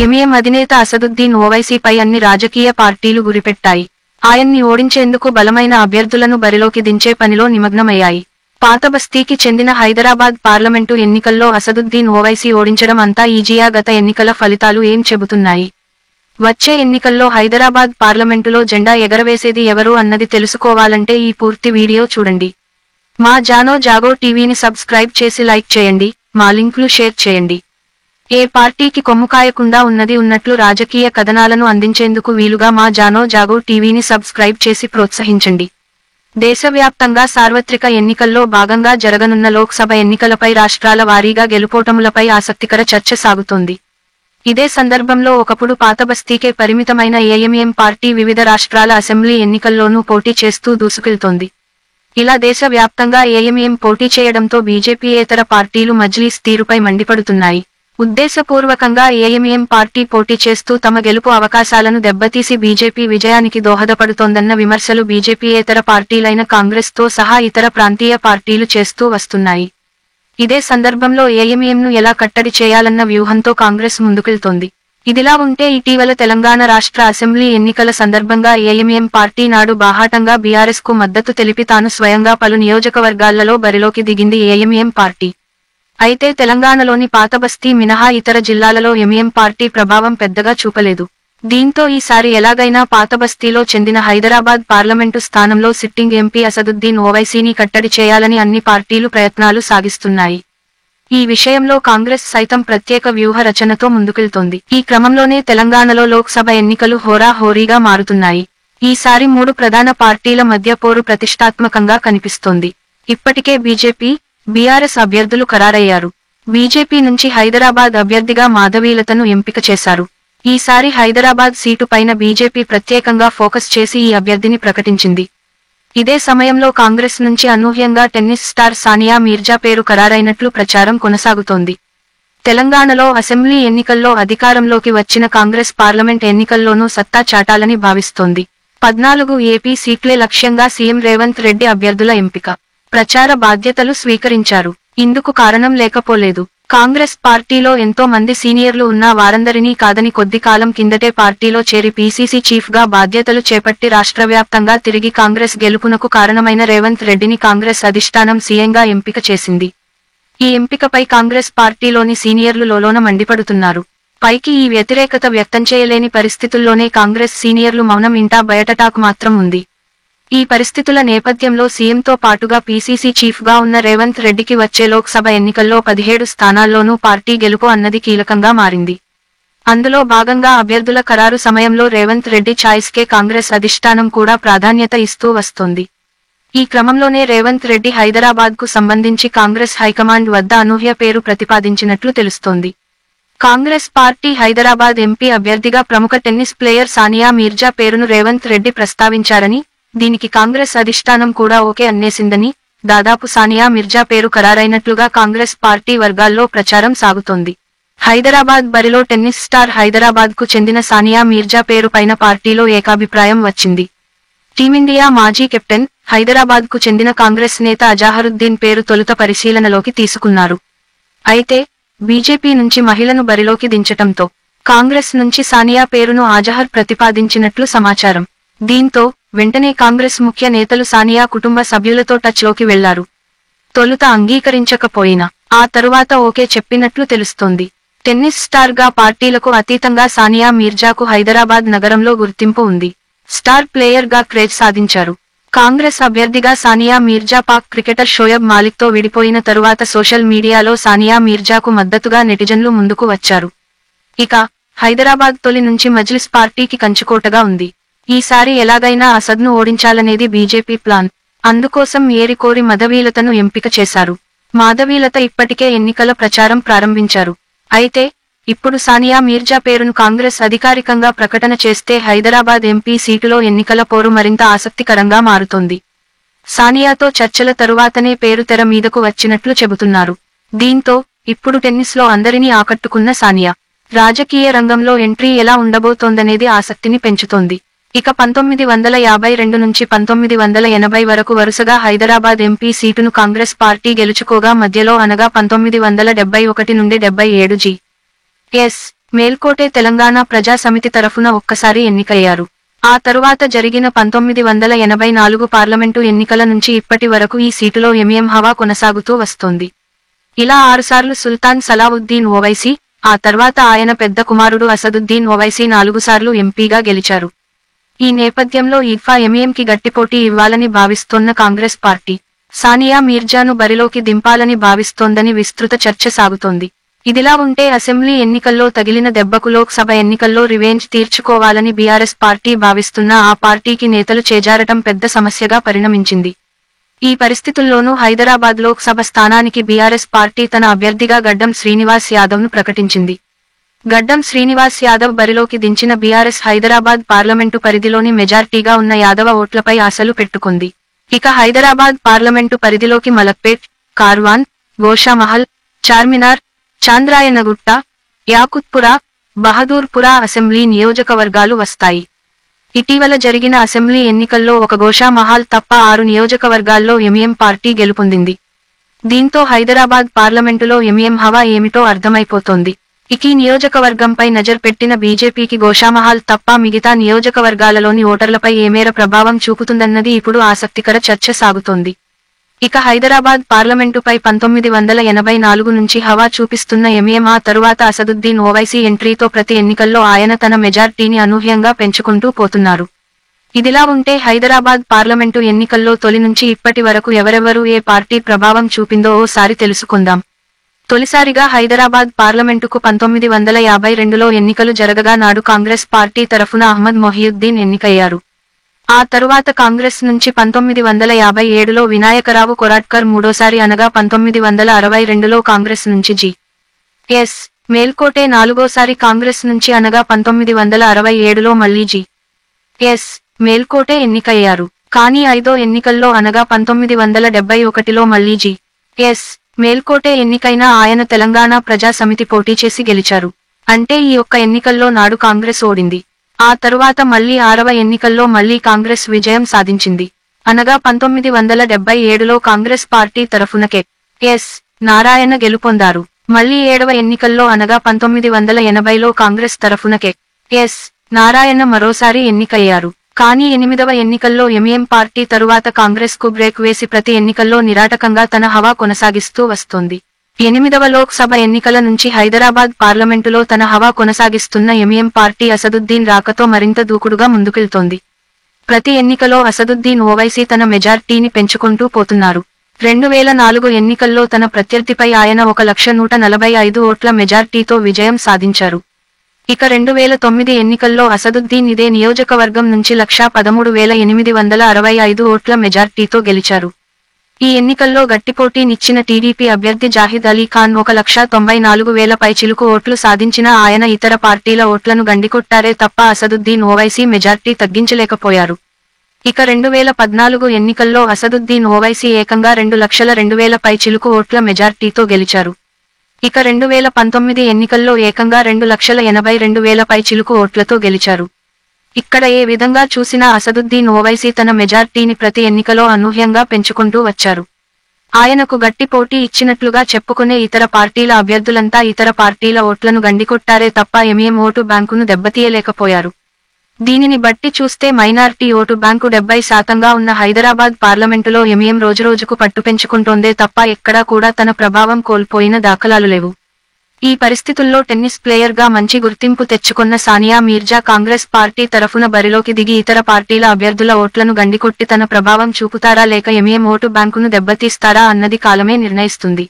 MIM అధినేత అసదుద్దీన్ ఓవైసీపై అన్ని రాజకీయ పార్టీలు గురిపెట్టాయి. ఆయన్ని ఓడించేందుకు బలమైన అభ్యర్థులను బరిలోకి దించే పనిలో నిమగ్నమయ్యాయి. పాతబస్తీకి చెందిన హైదరాబాద్ పార్లమెంటు ఎన్నికల్లో అసదుద్దీన్ ఓవైసీ ఓడించడం అంతా ఈజీయా? గత ఎన్నికల ఫలితాలు ఏం చెబుతున్నాయి? వచ్చే ఎన్నికల్లో హైదరాబాద్ పార్లమెంటులో జెండా ఎగరవేసేది ఎవరు అన్నది తెలుసుకోవాలంటే ఈ పూర్తి వీడియో చూడండి. మా జాగో టీవీని సబ్స్క్రైబ్ చేసి లైక్ చేయండి, మా లింకులు షేర్ చేయండి. ఏ పార్టీకి కొమ్ముకాయకుండా ఉన్నది ఉన్నట్లు రాజకీయ కథనాలను అందించేందుకు వీలుగా మా జాగో టీవీని సబ్స్క్రైబ్ చేసి ప్రోత్సహించండి. దేశవ్యాప్తంగా సార్వత్రిక ఎన్నికల్లో భాగంగా జరగనున్న లోక్సభ ఎన్నికలపై రాష్ట్రాల వారీగా గెలుపోటములపై ఆసక్తికర చర్చ సాగుతోంది. ఇదే సందర్భంలో ఒకప్పుడు పాతబస్తీకే పరిమితమైన ఎంఐఎం పార్టీ వివిధ రాష్ట్రాల అసెంబ్లీ ఎన్నికల్లోనూ పోటీ చేస్తూ దూసుకెళ్తోంది. ఇలా దేశవ్యాప్తంగా ఎంఐఎం పోటీ చేయడంతో బీజేపీయేతర పార్టీలు మజ్లీస్ తీరుపై మండిపడుతున్నాయి. ఉద్దేశపూర్వకంగా ఎంఐఎం పార్టీ పోటీ చేస్తూ తమ గెలుపు అవకాశాలను దెబ్బతీసి బీజేపీ విజయానికి దోహదపడుతోందన్న విమర్శలు బీజేపీయేతర పార్టీలైన కాంగ్రెస్ తో సహా ఇతర ప్రాంతీయ పార్టీలు చేస్తూ వస్తున్నాయి. ఇదే సందర్భంలో ఎంఐఎంను ఎలా కట్టడి చేయాలన్న వ్యూహంతో కాంగ్రెస్ ముందుకెళ్తోంది. ఇదిలా ఉంటే ఇటీవల తెలంగాణ రాష్ట్ర అసెంబ్లీ ఎన్నికల సందర్భంగా ఎంఐఎం పార్టీ నాడు బాహాటంగా బీఆర్ఎస్ కు మద్దతు తెలిపి తాను స్వయంగా పలు నియోజకవర్గాలలో బరిలోకి దిగింది ఎంఐఎం పార్టీ. అయితే తెలంగాణలోని పాతబస్తీ మినహా ఇతర జిల్లాలలో ఎంఐఎం పార్టీ ప్రభావం పెద్దగా చూపలేదు. దీంతో ఈసారి ఎలాగైనా పాతబస్తీలో చెందిన హైదరాబాద్ పార్లమెంటు స్థానంలో సిట్టింగ్ ఎంపీ అసదుద్దీన్ ఓవైసీని కట్టడి చేయాలని అన్ని పార్టీలు ప్రయత్నాలు సాగిస్తున్నాయి. ఈ విషయంలో కాంగ్రెస్ సైతం ప్రత్యేక వ్యూహ రచనతో ముందుకెళ్తోంది. ఈ క్రమంలోనే తెలంగాణలో లోక్సభ ఎన్నికలు హోరాహోరీగా మారుతున్నాయి. ఈసారి 3 ప్రధాన పార్టీల మధ్య పోరు ప్రతిష్టాత్మకంగా కనిపిస్తోంది. ఇప్పటికే బీజేపీ, బీఆర్ఎస్ అభ్యర్థులు ఖరారయ్యారు. బీజేపీ నుంచి హైదరాబాద్ అభ్యర్థిగా మాధవీలతను ఎంపిక చేశారు. ఈసారి హైదరాబాద్ సీటు పైన బీజేపీ ప్రత్యేకంగా ఫోకస్ చేసి ఈ అభ్యర్థిని ప్రకటించింది. ఇదే సమయంలో కాంగ్రెస్ నుంచి అనూహ్యంగా టెన్నిస్ స్టార్ సానియా మీర్జా పేరు ఖరారైనట్లు ప్రచారం కొనసాగుతోంది. తెలంగాణలో అసెంబ్లీ ఎన్నికల్లో అధికారంలోకి వచ్చిన కాంగ్రెస్ పార్లమెంట్ ఎన్నికల్లోనూ సత్తా చాటాలని భావిస్తోంది. 14 ఏపీ సీట్లే లక్ష్యంగా సీఎం రేవంత్ రెడ్డి అభ్యర్థుల ఎంపిక, ప్రచార బాధ్యతలు స్వీకరించారు. ఇందుకు కారణం లేకపోలేదు. కాంగ్రెస్ పార్టీలో ఎంతో మంది సీనియర్లు ఉన్నా వారందరినీ కాదని కొద్ది కాలం కిందటే పార్టీలో చేరి పీసీసీ చీఫ్ గా బాధ్యతలు చేపట్టి రాష్ట్రవ్యాప్తంగా తిరిగి కాంగ్రెస్ గెలుపునకు కారణమైన రేవంత్ రెడ్డిని కాంగ్రెస్ అధిష్టానం సీఎంగా ఎంపిక చేసింది. ఈ ఎంపికపై కాంగ్రెస్ పార్టీలోని సీనియర్లు లోలోన మండిపడుతున్నారు. పైకి ఈ వ్యతిరేకత వ్యక్తం చేయలేని పరిస్థితుల్లోనే కాంగ్రెస్ సీనియర్లు మౌనం ఇంటా బయటటాకు మాత్రం ఉంది. ఈ పరిస్థితుల నేపథ్యంలో సీఎంతో పాటుగా పీసీసీ చీఫ్ గా ఉన్న రేవంత్ రెడ్డికి వచ్చే లోక్సభ ఎన్నికల్లో 17 స్థానాల్లోనూ పార్టీ గెలుపు అన్నది కీలకంగా మారింది. అందులో భాగంగా అభ్యర్థుల ఖరారు సమయంలో రేవంత్ రెడ్డి ఛాయిస్ కే కాంగ్రెస్ అధిష్టానం కూడా ప్రాధాన్యత ఇస్తూ వస్తోంది. ఈ క్రమంలోనే రేవంత్ రెడ్డి హైదరాబాద్ కు సంబంధించి కాంగ్రెస్ హైకమాండ్ వద్ద అనూహ్య పేరు ప్రతిపాదించినట్లు తెలుస్తోంది. కాంగ్రెస్ పార్టీ హైదరాబాద్ ఎంపీ అభ్యర్థిగా ప్రముఖ టెన్నిస్ ప్లేయర్ సానియా మీర్జా పేరును రేవంత్ రెడ్డి ప్రస్తావించారని, దీనికి కాంగ్రెస్ అధిష్టానం కూడా ఓకే అన్నేసిందని, దాదాపు సానియా మీర్జా పేరు ఖరారైనట్లుగా కాంగ్రెస్ పార్టీ వర్గాల్లో ప్రచారం సాగుతోంది. హైదరాబాద్ బరిలో టెన్నిస్ స్టార్ హైదరాబాద్ కు చెందిన సానియా మీర్జా పేరు పైన పార్టీలో ఏకాభిప్రాయం వచ్చింది. టీమిండియా మాజీ కెప్టెన్, హైదరాబాద్ కు చెందిన కాంగ్రెస్ నేత అజాహరుద్దీన్ పేరు తొలుత పరిశీలనలోకి తీసుకున్నారు. అయితే బీజేపీ నుంచి మహిళను బరిలోకి దించటంతో కాంగ్రెస్ నుంచి సానియా పేరును అజాహర్ ప్రతిపాదించినట్లు సమాచారం. దీంతో వెంటనే కాంగ్రెస్ ముఖ్య నేతలు సానియా కుటుంబ సభ్యులతో టచ్ లోకి వెళ్లారు. తొలుత అంగీకరించకపోయినా ఆ తరువాత ఓకే చెప్పినట్లు తెలుస్తోంది. టెన్నిస్ స్టార్ గా పార్టీలకు అతీతంగా సానియా మీర్జాకు హైదరాబాద్ నగరంలో గుర్తింపు ఉంది. స్టార్ ప్లేయర్ గా క్రేజ్ సాధించారు. కాంగ్రెస్ అభ్యర్థిగా సానియా మీర్జా పాక్ క్రికెటర్ షోయబ్ మాలిక్ తో విడిపోయిన తరువాత సోషల్ మీడియాలో సానియా మీర్జాకు మద్దతుగా నెటిజన్లు ముందుకు వచ్చారు. ఇక హైదరాబాద్ తొలి నుంచి మజ్లిస్ పార్టీకి కంచుకోటగా ఉంది. ఈసారి ఎలాగైనా అసద్ను ఓడించాలనేది బీజేపీ ప్లాన్. అందుకోసం ఏరికోరి మాధవీలతను ఎంపిక చేశారు. మాధవీలత ఇప్పటికే ఎన్నికల ప్రచారం ప్రారంభించారు. అయితే ఇప్పుడు సానియా మీర్జా పేరును కాంగ్రెస్ అధికారికంగా ప్రకటన చేస్తే హైదరాబాద్ ఎంపీ సీటులో ఎన్నికల పోరు మరింత ఆసక్తికరంగా మారుతోంది. సానియాతో చర్చల తరువాతనే పేరు తెర మీదకు వచ్చినట్లు చెబుతున్నారు. దీంతో ఇప్పుడు టెన్నిస్ లో అందరినీ ఆకట్టుకున్న సానియా రాజకీయ రంగంలో ఎంట్రీ ఎలా ఉండబోతోందనేది ఆసక్తిని పెంచుతోంది. ఇక 1952 నుంచి 1980 వరకు వరుసగా హైదరాబాద్ ఎంపీ సీటును కాంగ్రెస్ పార్టీ గెలుచుకోగా మధ్యలో అనగా 1971 నుండి 77 జి. ఎస్. మేల్కోటే తెలంగాణ ప్రజా సమితి తరఫున ఒక్కసారి ఎన్నికయ్యారు. ఆ తరువాత జరిగిన 1984 పార్లమెంటు ఎన్నికల నుంచి ఇప్పటి వరకు ఈ సీటులో ఎంఎం హవా కొనసాగుతూ వస్తోంది. ఇలా 6 సార్లు సుల్తాన్ సలావుద్దీన్ ఓవైసీ, ఆ తర్వాత ఆయన పెద్ద కుమారుడు అసదుద్దీన్ ఓవైసీ 4 సార్లు ఎంపీగా గెలిచారు. ఈ నేపథ్యంలో ఇఫా ఎంఎంకి గట్టిపోటీ ఇవ్వాలని భావిస్తోన్న కాంగ్రెస్ పార్టీ సానియా మీర్జాను బరిలోకి దింపాలని భావిస్తోందని విస్తృత చర్చ సాగుతోంది. ఇదిలా ఉంటే అసెంబ్లీ ఎన్నికల్లో తగిలిన దెబ్బకు లోక్సభ ఎన్నికల్లో రివెంజ్ తీర్చుకోవాలని బీఆర్ఎస్ పార్టీ భావిస్తున్నా ఆ పార్టీకి నేతలు చేజారటం పెద్ద సమస్యగా పరిణమించింది. ఈ పరిస్థితుల్లోనూ హైదరాబాద్ లోక్సభ స్థానానికి బీఆర్ఎస్ పార్టీ తన అభ్యర్థిగా గడ్డం శ్రీనివాస్ యాదవ్ను ప్రకటించింది. గడ్డం శ్రీనివాస్ యాదవ్ బరిలోకి దించిన బీఆర్ఎస్ హైదరాబాద్ పార్లమెంటు పరిధిలోని మెజార్టీగా ఉన్న యాదవ ఓట్లపై ఆశలు పెట్టుకుంది. ఇక హైదరాబాద్ పార్లమెంటు పరిధిలోకి మలక్పేట్, కార్వాన్, గోషామహల్, చార్మినార్, చాంద్రాయనగుట్ట, యాకుత్పురా, బహదూర్పురా అసెంబ్లీ నియోజకవర్గాలు వస్తాయి. ఇటీవల జరిగిన అసెంబ్లీ ఎన్నికల్లో ఒక గోషామహల్ తప్ప 6 నియోజకవర్గాల్లో ఎంఎం పార్టీ గెలుపొందింది. దీంతో హైదరాబాద్ పార్లమెంటులో ఎంఎం హవా ఏమిటో అర్థమైపోతోంది. ఈ నియోజకవర్గంపై నజర్ పెట్టిన బీజేపీకి గోషామహల్ తప్ప మిగతా నియోజకవర్గాలలోని ఓటర్లపై ఏమేర ప్రభావం చూపుతుందన్నది ఇప్పుడు ఆసక్తికర చర్చ సాగుతోంది. ఇక హైదరాబాద్ పార్లమెంటుపై 1984 నుంచి హవా చూపిస్తున్న ఎంఎం ఆ తరువాత అసదుద్దీన్ ఓవైసీ ఎంట్రీతో ప్రతి ఎన్నికల్లో ఆయన తన మెజార్టీని అనూహ్యంగా పెంచుకుంటూ పోతున్నారు. ఇదిలా ఉంటే హైదరాబాద్ పార్లమెంటు ఎన్నికల్లో తొలి నుంచి ఇప్పటి వరకు ఎవరెవరు ఏ పార్టీ ప్రభావం చూపిందో ఓసారి తెలుసుకుందాం. తొలిసారిగా హైదరాబాద్ పార్లమెంటుకు 1952లో ఎన్నికలు జరగగా నాడు కాంగ్రెస్ పార్టీ తరఫున అహ్మద్ మొహియుద్దీన్ ఎన్నికయ్యారు. ఆ తరువాత కాంగ్రెస్ నుంచి 1957లో వినాయకరావు కొరాట్కర్ మూడోసారి అనగా 1962లో కాంగ్రెస్ నుంచి జి.ఎస్. మేల్కోటే నాలుగోసారి కాంగ్రెస్ నుంచి అనగా 1967లో మళ్లీ జి.ఎస్. మేల్కోటే ఎన్నికయ్యారు. కానీ ఐదో ఎన్నికల్లో అనగా 1971లో మళ్లీ జి.ఎస్. మేల్కోటే ఎన్నికైనా ఆయన తెలంగాణ ప్రజా సమితి పోటీ చేసి గెలిచారు. అంటే ఈ ఒక్క ఎన్నికల్లో నాడు కాంగ్రెస్ ఓడింది. ఆ తరువాత మళ్లీ 6వ ఎన్నికల్లో మళ్లీ కాంగ్రెస్ విజయం సాధించింది. అనగా 1977లో కాంగ్రెస్ పార్టీ తరఫున కె.ఎస్. నారాయణ గెలుపొందారు. మళ్లీ 7వ ఎన్నికల్లో అనగా 1980లో కాంగ్రెస్ తరఫున కె.ఎస్. నారాయణ మరోసారి ఎన్నికయ్యారు. కానీ 8వ ఎన్నికల్లో ఎంఎం పార్టీ తరువాత కాంగ్రెస్ కు బ్రేక్ వేసి ప్రతి ఎన్నికల్లో నిరాటకంగా తన హవా కొనసాగిస్తూ వస్తోంది. 8వ లోక్సభ ఎన్నికల నుంచి హైదరాబాద్ పార్లమెంటులో తన హవా కొనసాగిస్తున్న ఎంఎం పార్టీ అసదుద్దీన్ రాకతో మరింత దూకుడుగా ముందుకెళ్తోంది. ప్రతి ఎన్నికలో అసదుద్దీన్ ఓవైసీ తన మెజార్టీని పెంచుకుంటూ పోతున్నారు. 2004 ఎన్నికల్లో తన ప్రత్యర్థిపై ఆయన 1,145 ఓట్ల మెజార్టీతో విజయం సాధించారు. ఇక 2009 ఎన్నికల్లో అసదుద్దీన్ ఇదే నియోజకవర్గం నుంచి 1,13,865 ఓట్ల మెజార్టీతో గెలిచారు. ఈ ఎన్నికల్లో గట్టిపోటీనిచ్చిన టీడీపీ అభ్యర్థి జాహిద్ అలీ ఖాన్ 1,94,000 పైచిలుకు ఓట్లు సాధించిన ఆయన ఇతర పార్టీల ఓట్లను గండికొట్టారే తప్ప అసదుద్దీన్ ఓవైసీ మెజార్టీ తగ్గించలేకపోయారు. ఇక 2014 ఎన్నికల్లో అసదుద్దీన్ ఓవైసీ ఏకంగా 2,02,000 పైచిలుకు ఓట్ల మెజార్టీతో గెలిచారు. ఇక 2019 ఎన్నికల్లో ఏకంగా 2,82,000 పైచిలుకు ఓట్లతో గెలిచారు. ఇక్కడ ఏ విధంగా చూసినా అసదుద్దీన్ ఓవైసీ తన మెజార్టీని ప్రతి ఎన్నికలో అనూహ్యంగా పెంచుకుంటూ వచ్చారు. ఆయనకు గట్టి పోటీ ఇచ్చినట్లుగా చెప్పుకునే ఇతర పార్టీల అభ్యర్థులంతా ఇతర పార్టీల ఓట్లను గండికొట్టారే తప్ప ఎంఎం ఓటు బ్యాంకును దెబ్బతీయలేకపోయారు. దీనిని బట్టి చూస్తే మైనార్టీ ఓటు బ్యాంకు 70%గా ఉన్న హైదరాబాద్ పార్లమెంటులో ఎంఎం రోజురోజుకు పట్టుపెంచుకుంటోందే తప్ప ఎక్కడా కూడా తన ప్రభావం కోల్పోయిన దాఖలాలు లేవు. ఈ పరిస్థితుల్లో టెన్నిస్ ప్లేయర్గా మంచి గుర్తింపు తెచ్చుకున్న సానియా మీర్జా కాంగ్రెస్ పార్టీ తరఫున బరిలోకి దిగి ఇతర పార్టీల అభ్యర్థుల ఓట్లను గండికొట్టి తన ప్రభావం చూపుతారా లేక ఎంఎం ఓటు బ్యాంకును దెబ్బతీస్తారా అన్నది కాలమే నిర్ణయిస్తుంది.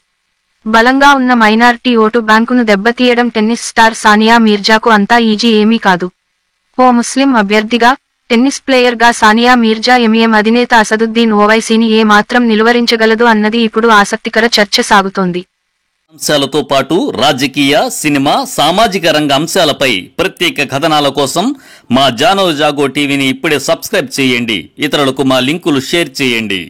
బలంగా ఉన్న మైనార్టీ ఓటు బ్యాంకును దెబ్బతీయడం టెన్నిస్ స్టార్ సానియా మీర్జాకు అంతా ఈజీ ఏమీ కాదు. ఓ ముస్లిం అభ్యర్థిగా, టెన్నిస్ ప్లేయర్గా సానియా మీర్జా ఎంఎం అధినేత అసదుద్దీన్ ఓవైసీని ఏ మాత్రం నిలువరించగలదు అన్నది ఇప్పుడు ఆసక్తికర చర్చ సాగుతోంది. అంశాలతో పాటు రాజకీయ, సినిమా, సామాజిక రంగ అంశాలపై ప్రత్యేక కథనాల కోసం మా జానో జాగో టీవీని ఇప్పుడే సబ్స్క్రైబ్ చేయండి. ఇతరులకు మా లింకులు షేర్ చేయండి.